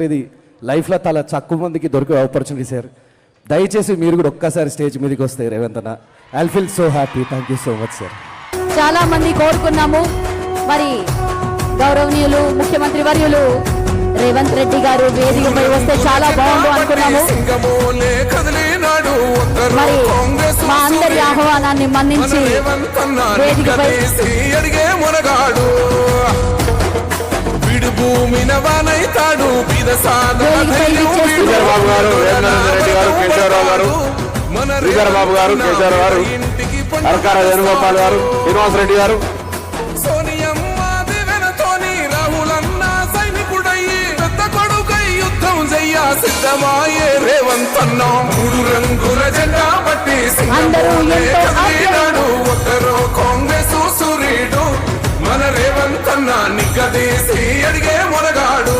ఇది లైఫ్లో చాలా తక్కువ మందికి దొరికే ఆపర్చునిటీ సార్. దయచేసి మీరు కూడా ఒక్కసారి స్టేజ్ మీదకి వస్తే రేవంత్ అన్న, I feel so happy. Thank you so much sir. చాలా మంది కోరుకున్నాము, మరి గౌరవనీయులు ముఖ్యమంత్రి వర్యులు రేవంత్ రెడ్డి గారు వేదికపై వస్తే చాలా బాగుండు అనుకున్నాము. మరి మా అందరి ఆహ్వానాన్ని మన్నించి వేదికపై బాబు గారు, కేశవరావు గారు, అరకార వేణుగోపాల్ గారు, శ్రీనివాస్ రెడ్డి గారు, సిద్ధమాయే రేవంత్ అన్న మూడు రంగుల జెండా పట్టి ఒక్కరో కాంగ్రెస్ సూర్యుడు మన రేవంత్ అన్న నిగ్గదీసి అడిగే మొనగాడు.